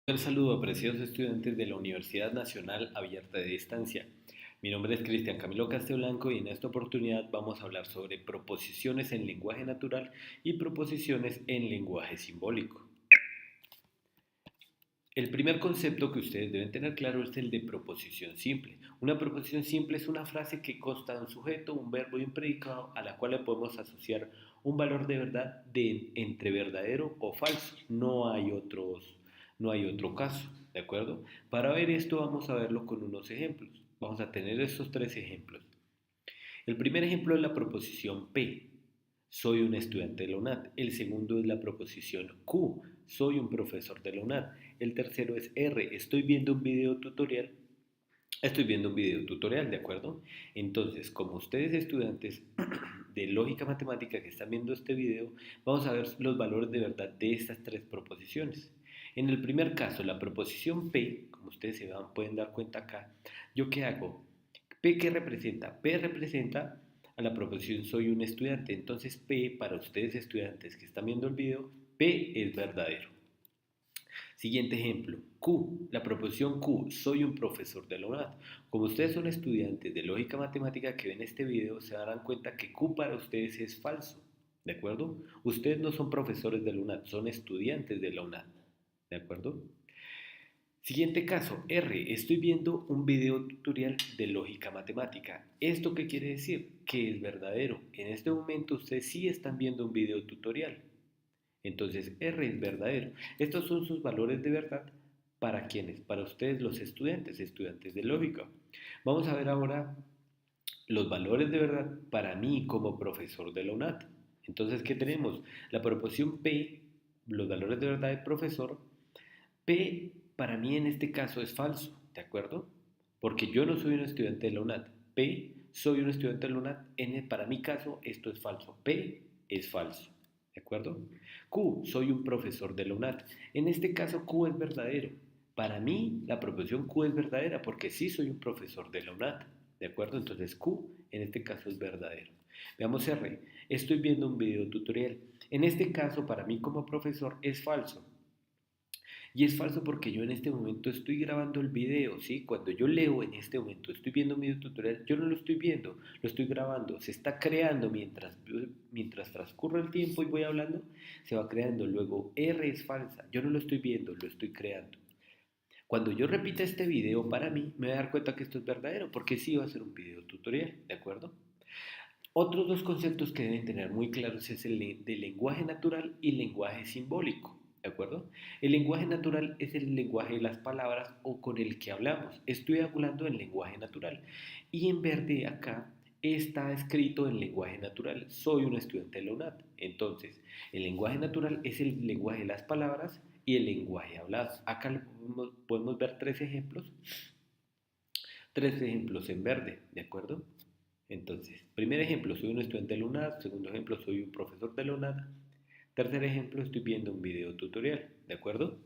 Un saludo a preciosos estudiantes de la Universidad Nacional Abierta de Distancia. Mi nombre es Cristian Camilo Casteblanco y en esta oportunidad vamos a hablar sobre proposiciones en lenguaje natural y proposiciones en lenguaje simbólico. El primer concepto que ustedes deben tener claro es el de proposición simple. Una proposición simple es una frase que consta de un sujeto, un verbo y un predicado a la cual le podemos asociar un valor de verdad entre verdadero o falso. No hay otro caso, ¿de acuerdo? Para ver esto vamos a verlo con unos ejemplos. Vamos a tener estos tres ejemplos. El primer ejemplo es la proposición P. Soy un estudiante de la UNAD. El segundo es la proposición Q. Soy un profesor de la UNAD. El tercero es R. Estoy viendo un video tutorial. Estoy viendo un video tutorial, ¿de acuerdo? Entonces, como ustedes estudiantes de lógica matemática que están viendo este video, vamos a ver los valores de verdad de estas tres proposiciones. En el primer caso, la proposición P, como ustedes pueden dar cuenta acá, ¿yo qué hago? P, ¿qué representa? P representa a la proposición soy un estudiante. Entonces P, para ustedes estudiantes que están viendo el video, P es verdadero. Siguiente ejemplo, Q, la proposición Q, soy un profesor de la UNAD. Como ustedes son estudiantes de lógica matemática que ven este video, se darán cuenta que Q para ustedes es falso, ¿de acuerdo? Ustedes no son profesores de la UNAD, son estudiantes de la UNAD, ¿de acuerdo? Siguiente caso, R. Estoy viendo un video tutorial de lógica matemática. ¿Esto qué quiere decir? Que es verdadero. En este momento ustedes sí están viendo un video tutorial. Entonces R es verdadero. Estos son sus valores de verdad. ¿Para quiénes? Para ustedes los estudiantes, estudiantes de lógica. Vamos a ver ahora los valores de verdad para mí como profesor de la UNAT. Entonces, ¿qué tenemos? La proporción P, los valores de verdad del profesor. P para mí en este caso es falso, ¿de acuerdo? Porque yo no soy un estudiante de la UNAD. P, soy un estudiante de la UNAD. Para mi caso esto es falso. P es falso, ¿de acuerdo? Q, soy un profesor de la UNAD. En este caso Q es verdadero. Para mí la proposición Q es verdadera porque sí soy un profesor de la UNAD, ¿de acuerdo? Entonces Q en este caso es verdadero. Veamos R, estoy viendo un video tutorial. En este caso para mí como profesor es falso. Y es falso porque yo en este momento estoy grabando el video, ¿sí? Cuando yo leo en este momento, estoy viendo un video tutorial, yo no lo estoy viendo, lo estoy grabando. Se está creando mientras transcurre el tiempo y voy hablando, se va creando. Luego R es falsa, yo no lo estoy viendo, lo estoy creando. Cuando yo repita este video para mí, me voy a dar cuenta que esto es verdadero, porque sí va a ser un video tutorial, ¿de acuerdo? Otros dos conceptos que deben tener muy claros es el de lenguaje natural y lenguaje simbólico, ¿de acuerdo? El lenguaje natural es el lenguaje de las palabras o con el que hablamos. Estoy hablando en lenguaje natural. Y en verde acá está escrito en lenguaje natural. Soy un estudiante de la UNAD. Entonces, el lenguaje natural es el lenguaje de las palabras y el lenguaje hablado. Acá podemos ver tres ejemplos en verde, ¿de acuerdo? Entonces, primer ejemplo, soy un estudiante de la UNAD. Segundo ejemplo, soy un profesor de la UNAD. Tercer ejemplo, estoy viendo un video tutorial, ¿de acuerdo?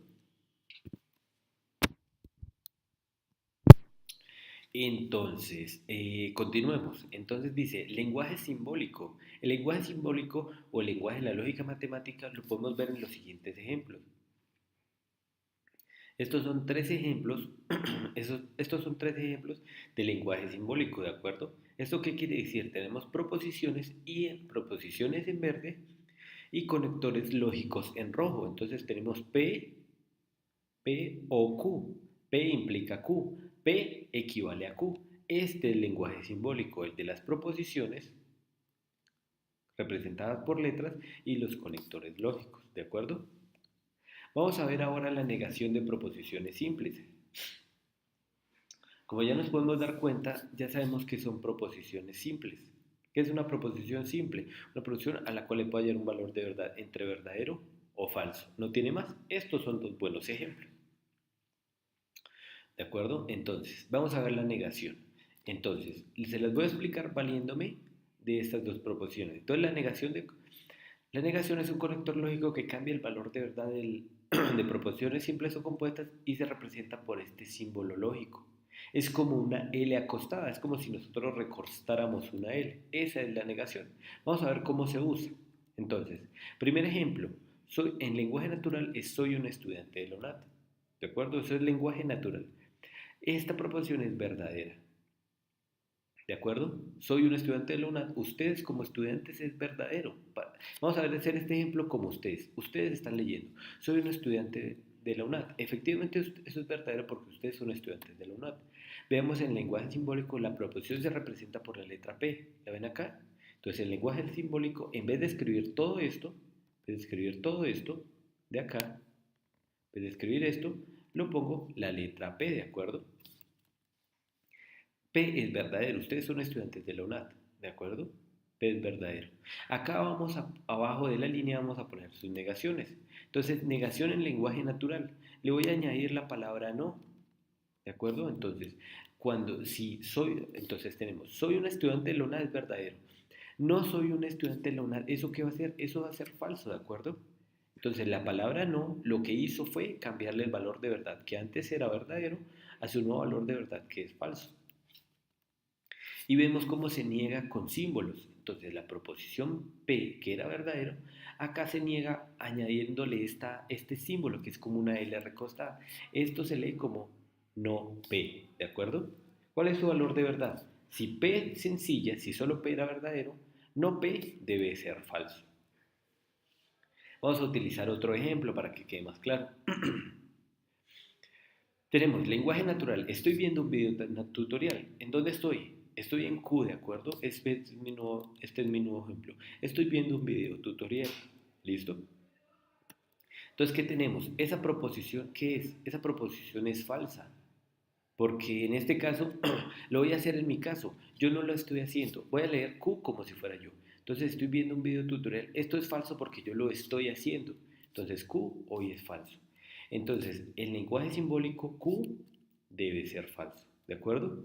Entonces, continuemos. Entonces dice, lenguaje simbólico. El lenguaje simbólico o el lenguaje de la lógica matemática lo podemos ver en los siguientes ejemplos. Estos son tres ejemplos, estos son tres ejemplos de lenguaje simbólico, ¿de acuerdo? ¿Esto qué quiere decir? Tenemos proposiciones y proposiciones en verde y conectores lógicos en rojo. Entonces tenemos P o Q. P implica Q. P equivale a Q. Este es el lenguaje simbólico, el de las proposiciones representadas por letras y los conectores lógicos, ¿de acuerdo? Vamos a ver ahora la negación de proposiciones simples. Como ya nos podemos dar cuenta, ya sabemos que son proposiciones simples. ¿Qué es una proposición simple? Una proposición a la cual le puede hallar un valor de verdad entre verdadero o falso. ¿No tiene más? Estos son dos buenos ejemplos. ¿De acuerdo? Entonces, vamos a ver la negación. Entonces, se las voy a explicar valiéndome de estas dos proposiciones. Entonces, la negación es un conector lógico que cambia el valor de verdad de proposiciones simples o compuestas y se representa por este símbolo lógico. Es como una L acostada, es como si nosotros recostáramos una L. Esa es la negación. Vamos a ver cómo se usa. Entonces, primer ejemplo, en lenguaje natural soy un estudiante de la UNAD. ¿De acuerdo? Eso es lenguaje natural. Esta proposición es verdadera. ¿De acuerdo? Soy un estudiante de la UNAD. Ustedes como estudiantes es verdadero. Vamos a hacer este ejemplo como ustedes. Ustedes están leyendo. Soy un estudiante de la UNAD. Efectivamente eso es verdadero porque ustedes son estudiantes de la UNAD. Veamos en lenguaje simbólico, la proposición se representa por la letra P. ¿La ven acá? Entonces el lenguaje simbólico, en vez de escribir todo esto, de acá, en vez de escribir esto, lo pongo la letra P, ¿de acuerdo? P es verdadero. Ustedes son estudiantes de la UNAD, ¿de acuerdo? P es verdadero. Acá abajo de la línea vamos a poner sus negaciones. Entonces, negación en lenguaje natural. Le voy a añadir la palabra no, ¿de acuerdo? Entonces, entonces tenemos, soy un estudiante de la UNAD es verdadero. No soy un estudiante de la UNAD, ¿eso qué va a hacer? Eso va a ser falso, ¿de acuerdo? Entonces, la palabra no, lo que hizo fue cambiarle el valor de verdad, que antes era verdadero, a su nuevo valor de verdad, que es falso. Y vemos cómo se niega con símbolos. Entonces la proposición P, que era verdadero, acá se niega añadiéndole este símbolo, que es como una L recostada. Esto se lee como no P, ¿de acuerdo? ¿Cuál es su valor de verdad? Si P es sencilla, si solo P era verdadero, no P debe ser falso. Vamos a utilizar otro ejemplo para que quede más claro. Tenemos lenguaje natural. Estoy viendo un video tutorial. ¿En dónde estoy? Estoy en Q, ¿de acuerdo? Este es mi nuevo ejemplo. Estoy viendo un video tutorial. ¿Listo? Entonces, ¿qué tenemos? Esa proposición, ¿qué es? Esa proposición es falsa. Porque en este caso, lo voy a hacer en mi caso. Yo no lo estoy haciendo. Voy a leer Q como si fuera yo. Entonces, estoy viendo un video tutorial. Esto es falso porque yo lo estoy haciendo. Entonces, Q hoy es falso. Entonces, el lenguaje simbólico Q debe ser falso. ¿De acuerdo?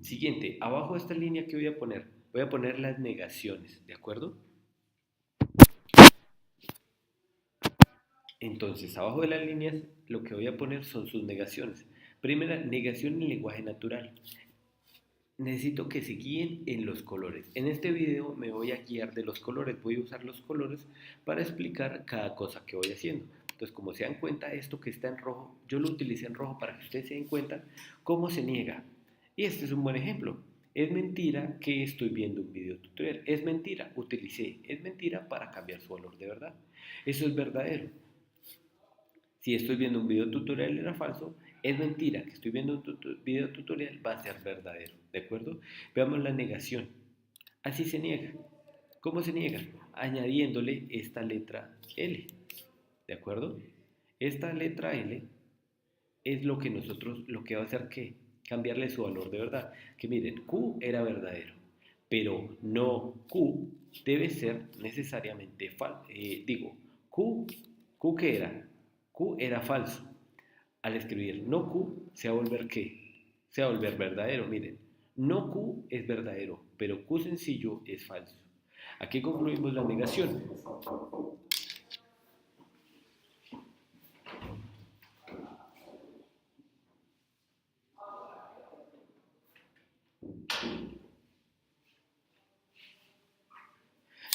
Siguiente, abajo de esta línea que voy a poner las negaciones, ¿de acuerdo? Entonces, abajo de las líneas lo que voy a poner son sus negaciones. Primera, negación en lenguaje natural. Necesito que se guíen en los colores. En este video me voy a guiar de los colores, voy a usar los colores para explicar cada cosa que voy haciendo. Entonces, como se dan cuenta, esto que está en rojo, yo lo utilicé en rojo para que ustedes se den cuenta cómo se niega. Y este es un buen ejemplo. Es mentira que estoy viendo un video tutorial. Es mentira, es mentira para cambiar su valor de verdad. Eso es verdadero. Si estoy viendo un video tutorial era falso, es mentira que estoy viendo un video tutorial va a ser verdadero, ¿de acuerdo? Veamos la negación. Así se niega. ¿Cómo se niega? Añadiéndole esta letra L, ¿de acuerdo? Esta letra L es lo que va a hacer que cambiarle su valor de verdad. Que miren, Q era verdadero, pero no Q debe ser necesariamente falso. Q ¿qué era? Q era falso. Al escribir no Q, se va a volver ¿qué? Se va a volver verdadero. Miren, no Q es verdadero, pero Q sencillo es falso. Aquí concluimos la negación.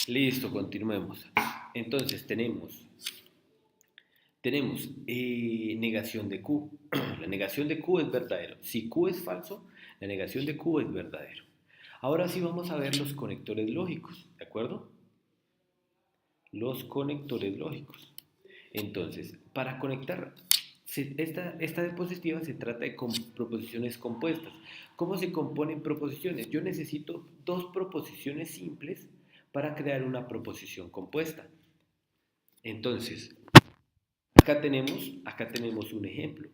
Listo, continuemos. Entonces tenemos negación de Q. La negación de Q es verdadero. Si Q es falso, la negación de Q es verdadero. Ahora sí vamos a ver los conectores lógicos, ¿de acuerdo? Los conectores lógicos. Entonces, para conectar, esta diapositiva se trata de proposiciones compuestas. ¿Cómo se componen proposiciones? Yo necesito dos proposiciones simples para crear una proposición compuesta. Entonces, acá tenemos un ejemplo.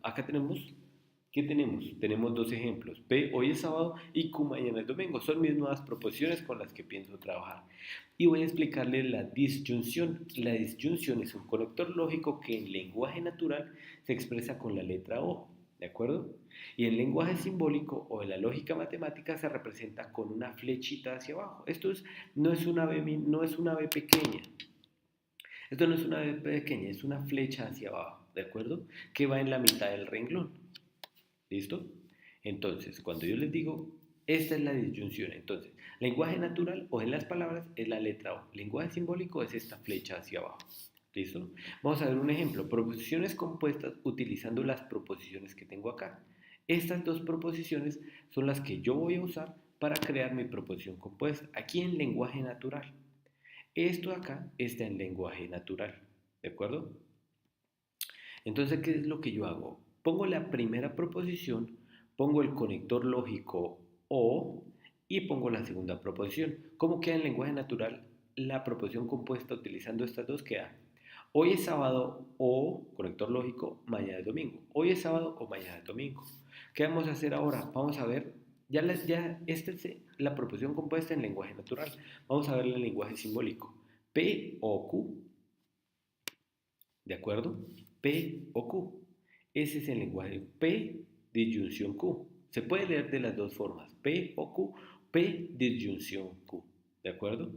¿Qué tenemos? Tenemos dos ejemplos. P hoy es sábado y Q mañana es domingo. Son mis nuevas proposiciones con las que pienso trabajar. Y voy a explicarles la disyunción. La disyunción es un conector lógico que en lenguaje natural se expresa con la letra O. ¿De acuerdo? Y en lenguaje simbólico o en la lógica matemática se representa con una flechita hacia abajo. No es una B pequeña. Esto no es una B pequeña, es una flecha hacia abajo, ¿de acuerdo? Que va en la mitad del renglón. ¿Listo? Entonces, cuando yo les digo, esta es la disyunción. Entonces, lenguaje natural o en las palabras es la letra O. Lenguaje simbólico es esta flecha hacia abajo. ¿Listo? Vamos a ver un ejemplo. Proposiciones compuestas utilizando las proposiciones que tengo acá. Estas dos proposiciones son las que yo voy a usar para crear mi proposición compuesta aquí en lenguaje natural. Esto acá está en lenguaje natural, ¿de acuerdo? Entonces, ¿qué es lo que yo hago? Pongo la primera proposición, pongo el conector lógico o y pongo la segunda proposición. ¿Cómo queda en lenguaje natural la proposición compuesta utilizando estas dos? Queda hoy es sábado o conector lógico, mañana es domingo. Hoy es sábado o mañana es domingo. ¿Qué vamos a hacer ahora? Vamos a ver, esta es la proposición compuesta en lenguaje natural. Vamos a ver el lenguaje simbólico. P o Q, ¿de acuerdo? P o Q. Ese es el lenguaje P disyunción Q. Se puede leer de las dos formas, P o Q, P disyunción Q, ¿de acuerdo?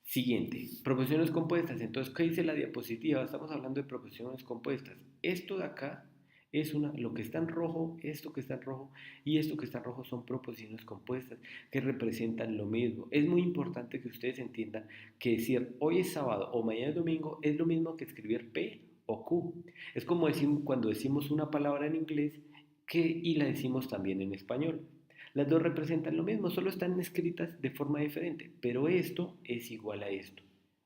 Siguiente, proposiciones compuestas. Entonces, ¿qué dice la diapositiva? Estamos hablando de proposiciones compuestas. Esto de acá es lo que está en rojo, esto que está en rojo y esto que está en rojo son proposiciones compuestas que representan lo mismo. Es muy importante que ustedes entiendan que decir hoy es sábado o mañana es domingo es lo mismo que escribir P o Q. Es como cuando decimos una palabra en inglés y la decimos también en español. Las dos representan lo mismo, solo están escritas de forma diferente, pero esto es igual a esto.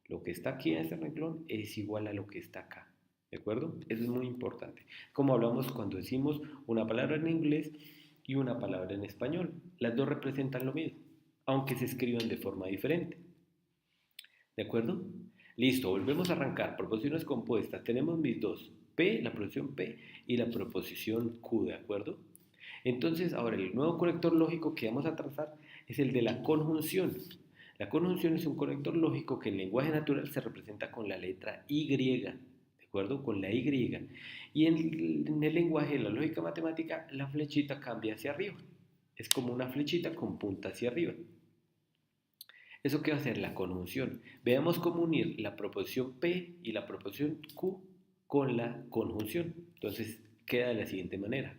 Lo que está aquí en este renglón es igual a lo que está acá. ¿De acuerdo? Eso es muy importante. Como hablamos cuando decimos una palabra en inglés y una palabra en español. Las dos representan lo mismo, aunque se escriban de forma diferente. ¿De acuerdo? Listo, volvemos a arrancar. Proposiciones compuestas. Tenemos mis dos. P, la proposición P y la proposición Q, ¿de acuerdo? Entonces, ahora el nuevo conector lógico que vamos a trazar es el de la conjunción. La conjunción es un conector lógico que en lenguaje natural se representa con la letra Y, ¿de acuerdo? Con la Y. Y en el lenguaje de la lógica matemática, la flechita cambia hacia arriba. Es como una flechita con punta hacia arriba. ¿Eso qué va a ser? La conjunción. Veamos cómo unir la proposición P y la proposición Q con la conjunción. Entonces, queda de la siguiente manera.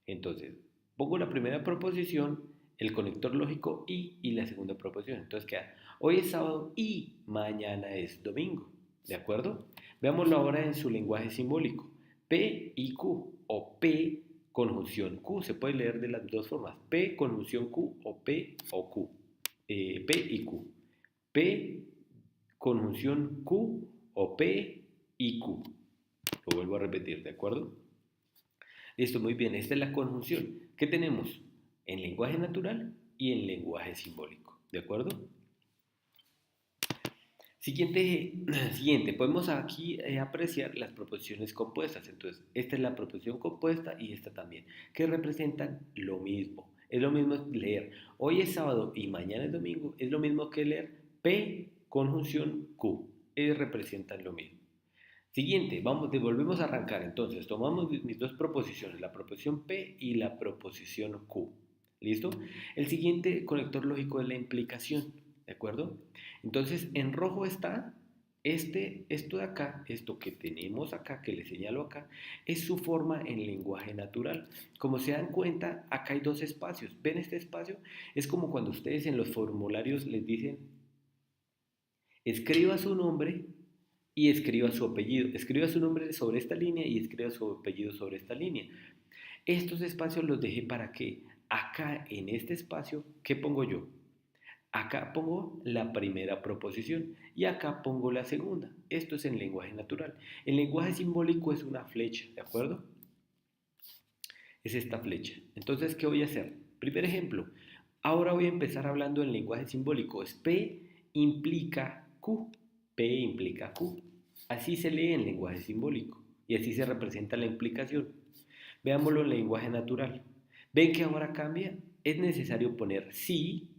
Entonces, pongo la primera proposición, el conector lógico y la segunda proposición. Entonces queda, hoy es sábado y mañana es domingo. ¿De acuerdo? Veámoslo ahora en su lenguaje simbólico. P y Q o P conjunción Q. Se puede leer de las dos formas. P conjunción Q o P o Q. P y Q. P conjunción Q o P y Q. Lo vuelvo a repetir, ¿de acuerdo? Listo, muy bien. Esta es la conjunción. ¿Qué tenemos? En lenguaje natural y en lenguaje simbólico. ¿De acuerdo? Siguiente. Podemos aquí apreciar las proposiciones compuestas. Entonces, esta es la proposición compuesta y esta también, que representan lo mismo. Es lo mismo leer hoy es sábado y mañana es domingo. Es lo mismo que leer P conjunción Q. Representan lo mismo. Siguiente, volvemos a arrancar. Entonces, tomamos mis dos proposiciones, la proposición P y la proposición Q. ¿Listo? El siguiente conector lógico es la implicación, ¿de acuerdo? Entonces, en rojo está esto de acá, esto que tenemos acá, que le señalo acá, es su forma en lenguaje natural. Como se dan cuenta, acá hay dos espacios. ¿Ven este espacio? Es como cuando ustedes en los formularios les dicen, escriba su nombre y escriba su apellido. Escriba su nombre sobre esta línea y escriba su apellido sobre esta línea. Estos espacios los dejé para que acá en este espacio, ¿qué pongo yo? Acá pongo la primera proposición y acá pongo la segunda. Esto es en lenguaje natural. El lenguaje simbólico es una flecha, ¿de acuerdo? Es esta flecha. Entonces, ¿qué voy a hacer? Primer ejemplo. Ahora voy a empezar hablando en lenguaje simbólico. Es P implica Q. P implica Q. Así se lee en lenguaje simbólico y así se representa la implicación. Veámoslo en lenguaje natural. ¿Ven que ahora cambia? Es necesario poner sí,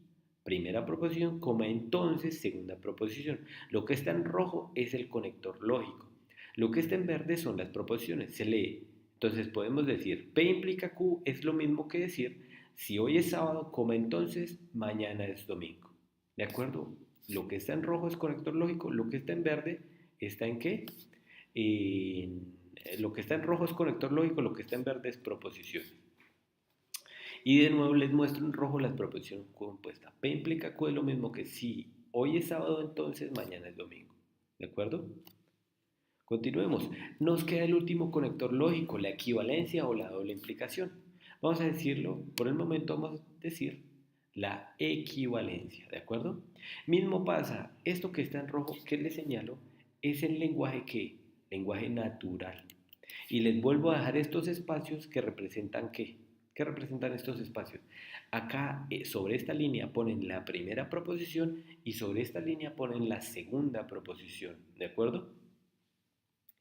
primera proposición, coma entonces, segunda proposición. Lo que está en rojo es el conector lógico. Lo que está en verde son las proposiciones. Se lee. Entonces podemos decir P implica Q es lo mismo que decir si hoy es sábado, coma entonces, mañana es domingo. ¿De acuerdo? Lo que está en rojo es conector lógico, lo que está en verde está en qué? Lo que está en rojo es conector lógico, lo que está en verde es proposición. Y de nuevo les muestro en rojo las proposiciones compuestas. P implica Q es lo mismo que si hoy es sábado, entonces mañana es domingo. ¿De acuerdo? Continuemos. Nos queda el último conector lógico, la equivalencia o la doble implicación. Vamos a decirlo, por el momento vamos a decir la equivalencia, ¿de acuerdo? Mismo pasa, esto que está en rojo que les señalo es el lenguaje que, lenguaje natural. Y les vuelvo a dejar estos espacios que representan qué. ¿Qué representan estos espacios? Acá sobre esta línea ponen la primera proposición y sobre esta línea ponen la segunda proposición, ¿de acuerdo?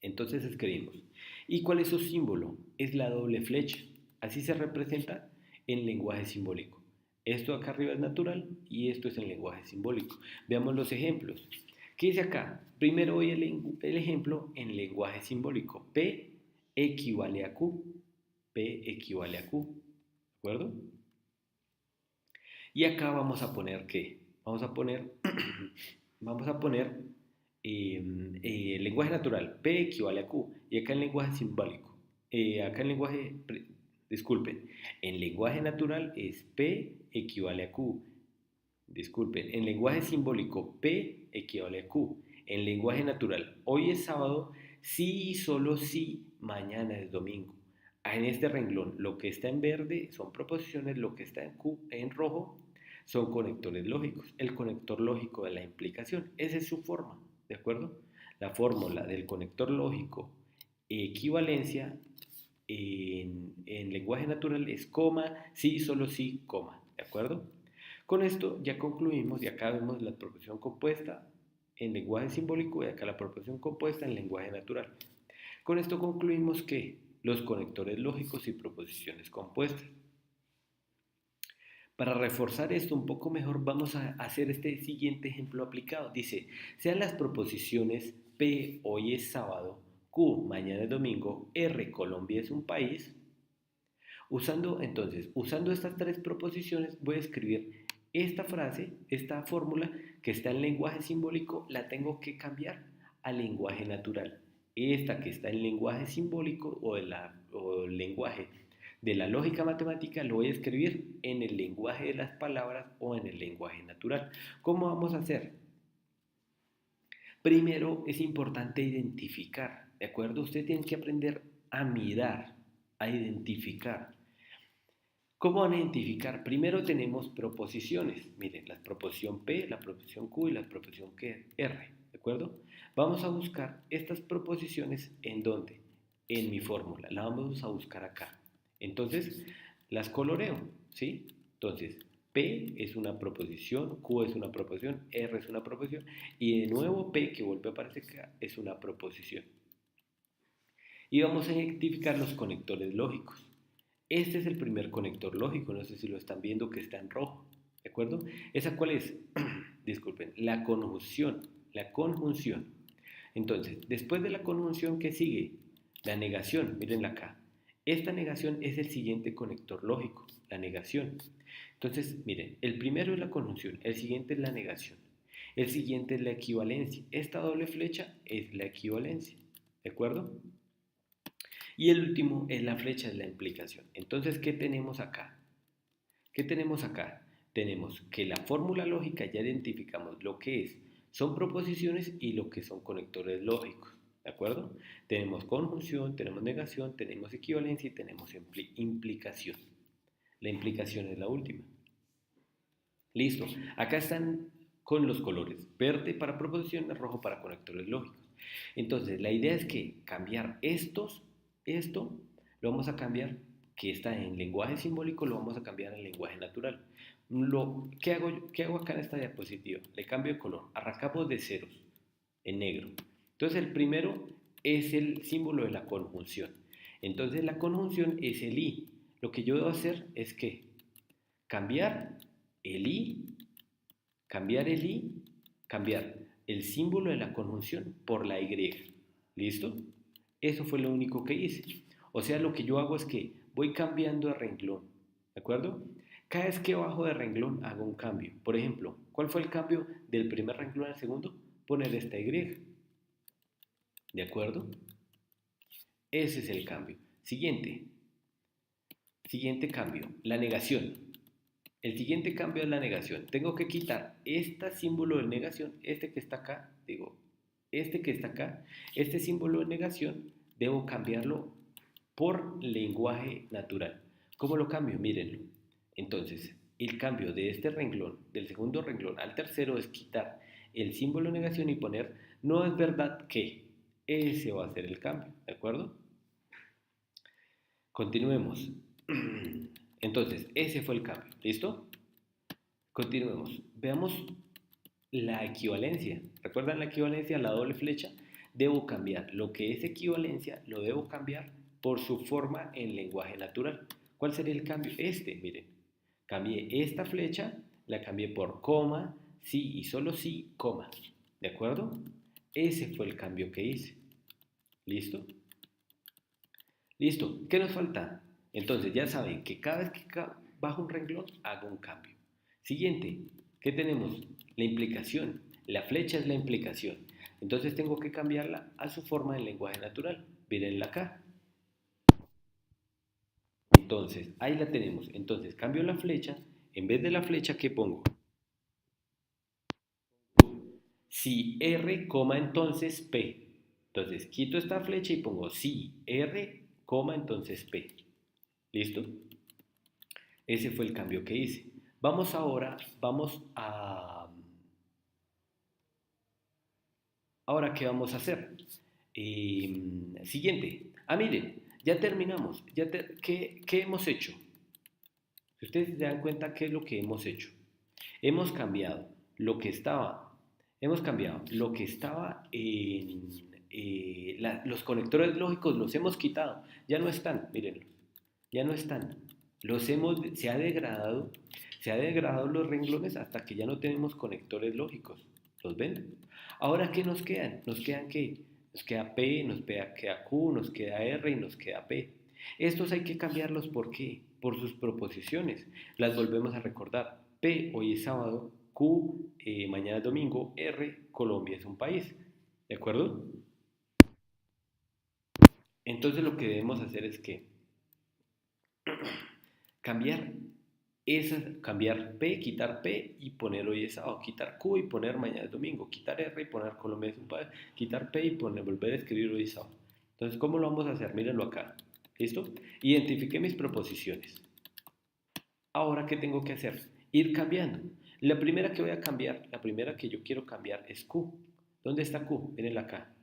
Entonces escribimos. ¿Y cuál es su símbolo? Es la doble flecha. Así se representa en lenguaje simbólico. Esto acá arriba es natural y esto es en lenguaje simbólico. Veamos los ejemplos. ¿Qué dice acá? Primero voy el ejemplo en lenguaje simbólico. P equivale a Q. P equivale a Q. ¿De acuerdo? Y acá vamos a poner ¿qué? Vamos a poner, vamos a poner lenguaje natural, P equivale a Q, y acá en lenguaje simbólico, acá en lenguaje, disculpen, en lenguaje natural es P equivale a Q, disculpen, en lenguaje simbólico P equivale a Q, en lenguaje natural, hoy es sábado, sí y solo sí, mañana es domingo. En este renglón, lo que está en verde son proposiciones, lo que está en rojo son conectores lógicos. El conector lógico de la implicación, esa es su forma, ¿de acuerdo? La fórmula del conector lógico equivalencia en lenguaje natural es coma, sí, solo sí, coma, ¿de acuerdo? Con esto ya concluimos y acá vemos la proposición compuesta en lenguaje simbólico y acá la proposición compuesta en lenguaje natural. Con esto concluimos que los conectores lógicos y proposiciones compuestas. Para reforzar esto un poco mejor, vamos a hacer este siguiente ejemplo aplicado. Dice, sean las proposiciones P, hoy es sábado, Q, mañana es domingo, R, Colombia es un país. Usando estas tres proposiciones, voy a escribir esta frase, esta fórmula que está en lenguaje simbólico, la tengo que cambiar a lenguaje natural. Esta que está en lenguaje simbólico o el lenguaje de la lógica matemática lo voy a escribir en el lenguaje de las palabras o en el lenguaje natural. ¿Cómo vamos a hacer? Primero es importante identificar, ¿de acuerdo? Usted tiene que aprender a mirar, a identificar. ¿Cómo van a identificar? Primero tenemos proposiciones. Miren, la proposición P, la proposición Q y la proposición R. ¿De acuerdo? Vamos a buscar estas proposiciones en dónde? En mi fórmula. La vamos a buscar acá. Entonces, las coloreo. ¿Sí? Entonces, P es una proposición, Q es una proposición, R es una proposición y de nuevo P, que vuelve a aparecer acá, es una proposición. Y vamos a identificar los conectores lógicos. Este es el primer conector lógico, no sé si lo están viendo que está en rojo, ¿de acuerdo? ¿Esa cuál es? Disculpen, la conjunción, la conjunción. Entonces, después de la conjunción, ¿qué sigue? La negación, mírenla acá. Esta negación es el siguiente conector lógico, la negación. Entonces, miren, el primero es la conjunción, el siguiente es la negación, el siguiente es la equivalencia. Esta doble flecha es la equivalencia, ¿de acuerdo? Y el último es la flecha de la implicación. Entonces, ¿qué tenemos acá? ¿Qué tenemos acá? Tenemos que la fórmula lógica ya identificamos lo que es, son proposiciones y lo que son conectores lógicos. ¿De acuerdo? Tenemos conjunción, tenemos negación, tenemos equivalencia y tenemos implicación. La implicación es la última. Listo. Acá están con los colores. Verde para proposiciones, rojo para conectores lógicos. Entonces, la idea es que cambiar esto lo vamos a cambiar, que está en lenguaje simbólico, lo vamos a cambiar en lenguaje natural. ¿Qué hago acá en esta diapositiva? Le cambio de color. Arrancamos de ceros, en negro. Entonces, el primero es el símbolo de la conjunción. Entonces, la conjunción es el I. Lo que yo debo hacer es que cambiar el I, cambiar el I, cambiar el símbolo de la conjunción por la Y. ¿Listo? Eso fue lo único que hice. O sea, lo que yo hago es que voy cambiando de renglón. ¿De acuerdo? Cada vez que bajo de renglón hago un cambio. Por ejemplo, ¿cuál fue el cambio del primer renglón al segundo? Poner esta Y. ¿De acuerdo? Ese es el cambio. Siguiente. Siguiente cambio. La negación. El siguiente cambio es la negación. Tengo que quitar este símbolo de negación, este que está acá, digo, Este que está acá, este símbolo de negación, debo cambiarlo por lenguaje natural. ¿Cómo lo cambio? Mírenlo. Entonces, el cambio de este renglón, del segundo renglón al tercero, es quitar el símbolo de negación y poner no es verdad que. Ese va a ser el cambio, ¿de acuerdo? Continuemos. Entonces, ese fue el cambio. ¿Listo? Continuemos. Veamos la equivalencia. ¿Recuerdan la equivalencia? La doble flecha. Debo cambiar lo que es equivalencia, lo debo cambiar por su forma en lenguaje natural. ¿Cuál sería el cambio? Este, miren. Cambié esta flecha, la cambié por coma, sí y solo sí, coma. ¿De acuerdo? Ese fue el cambio que hice. ¿Listo? Listo. ¿Qué nos falta? Entonces ya saben que cada vez que bajo un renglón hago un cambio. Siguiente, ¿qué tenemos? La implicación. La flecha es la implicación. Entonces tengo que cambiarla a su forma en lenguaje natural. Mírenla acá. Entonces, ahí la tenemos. Entonces, cambio la flecha. En vez de la flecha, ¿qué pongo? Si R, entonces P. Entonces, quito esta flecha y pongo si R, entonces P. ¿Listo? Ese fue el cambio que hice. Vamos ahora, vamos a... Ahora, ¿qué vamos a hacer? Siguiente. Miren, ya terminamos. ¿Qué hemos hecho? Si ustedes se dan cuenta, ¿qué es lo que hemos hecho? Hemos cambiado lo que estaba, hemos cambiado lo que estaba en los conectores lógicos, los hemos quitado. Ya no están, mírenlos. Ya no están. Se ha degradado los renglones hasta que ya no tenemos conectores lógicos. ¿Los ven? Ahora, ¿qué nos quedan? ¿Nos quedan qué? Nos queda P, queda Q, nos queda R y nos queda P. Estos hay que cambiarlos, ¿por qué? Por sus proposiciones. Las volvemos a recordar. P, hoy es sábado. Q, mañana es domingo. R, Colombia es un país. ¿De acuerdo? Entonces lo que debemos hacer es que cambiar cambiar P, quitar P y poner hoy es sábado, quitar Q y poner mañana es domingo, quitar R y poner Colombia es un país, quitar P y volver a escribir hoy es sábado. Entonces, ¿cómo lo vamos a hacer? Mírenlo acá. ¿Listo? Identifiqué mis proposiciones. Ahora, ¿qué tengo que hacer? Ir cambiando. La primera que voy a cambiar, la primera que yo quiero cambiar es Q. ¿Dónde está Q? Mírenla acá.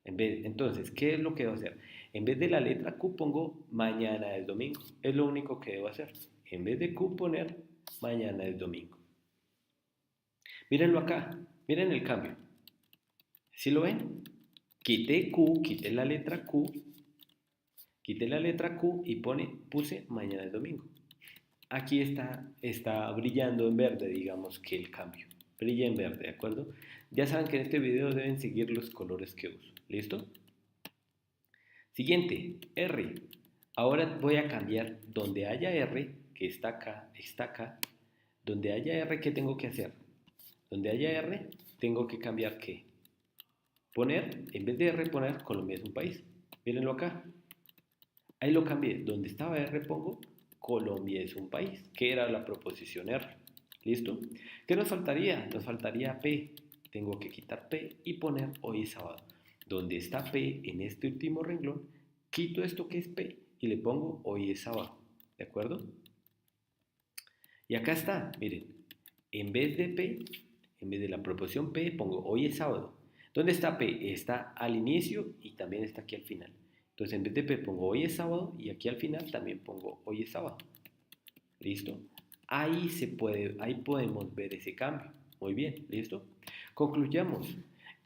Entonces, ¿qué es lo que debo hacer? En vez de la letra Q pongo mañana es domingo. Es lo único que debo hacer. En vez de Q poner mañana es domingo. Mírenlo acá. Miren el cambio. ¿Sí lo ven? Quité Q, quité la letra Q, quité la letra Q y puse mañana es domingo. Aquí está brillando en verde, digamos que el cambio. Brilla en verde, ¿de acuerdo? Ya saben que en este video deben seguir los colores que uso. ¿Listo? Siguiente, R. Ahora voy a cambiar donde haya R, que está acá. Donde haya R, ¿qué tengo que hacer? Donde haya R, tengo que cambiar ¿qué? Poner, en vez de R, poner Colombia es un país. Mírenlo acá. Ahí lo cambié. Donde estaba R, pongo Colombia es un país, que era la proposición R. ¿Listo? ¿Qué nos faltaría? Nos faltaría P. Tengo que quitar P y poner hoy es sábado. Donde está P en este último renglón, quito esto que es P y le pongo hoy es sábado. ¿De acuerdo? Y acá está, miren. En vez de P, en vez de la proposición P, pongo hoy es sábado. ¿Dónde está P? Está al inicio y también está aquí al final. Entonces en vez de P pongo hoy es sábado y aquí al final también pongo hoy es sábado. ¿Listo? Ahí podemos ver ese cambio. Muy bien, ¿listo? Concluyamos.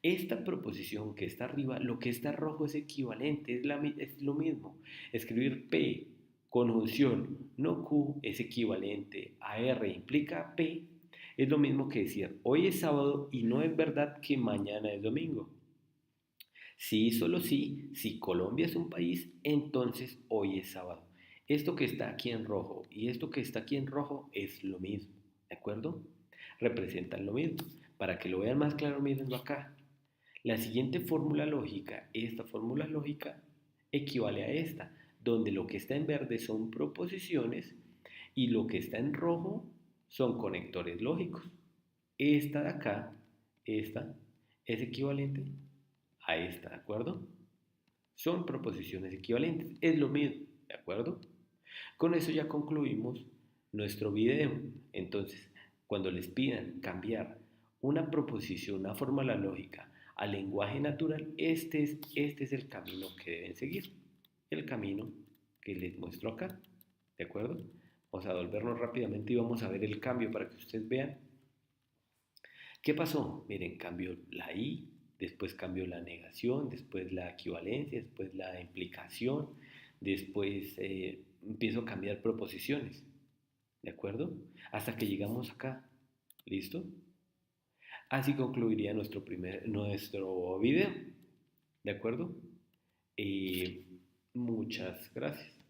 Esta proposición que está arriba, lo que está rojo es equivalente, es lo mismo. Escribir P, conjunción, no Q, es equivalente a R, implica P, es lo mismo que decir hoy es sábado y no es verdad que mañana es domingo. Sí, solo sí, si Colombia es un país, entonces hoy es sábado. Esto que está aquí en rojo y esto que está aquí en rojo es lo mismo, ¿de acuerdo? Representan lo mismo. Para que lo vean más claro, mírenlo acá. La siguiente fórmula lógica, esta fórmula lógica, equivale a esta, donde lo que está en verde son proposiciones y lo que está en rojo son conectores lógicos. Esta de acá, esta, es equivalente a esta, ¿de acuerdo? Son proposiciones equivalentes, es lo mismo, ¿de acuerdo? Con eso ya concluimos nuestro video. Entonces, cuando les pidan cambiar una proposición, una fórmula lógica al lenguaje natural, este es el camino que deben seguir. El camino que les muestro acá, ¿de acuerdo? Vamos a volvernos rápidamente y vamos a ver el cambio para que ustedes vean. ¿Qué pasó? Miren, cambió la I, después cambió la negación, después la equivalencia, después la implicación, después empiezo a cambiar proposiciones, ¿de acuerdo? Hasta que llegamos acá, ¿listo? Así concluiría nuestro video, ¿de acuerdo? Eh, Muchas gracias.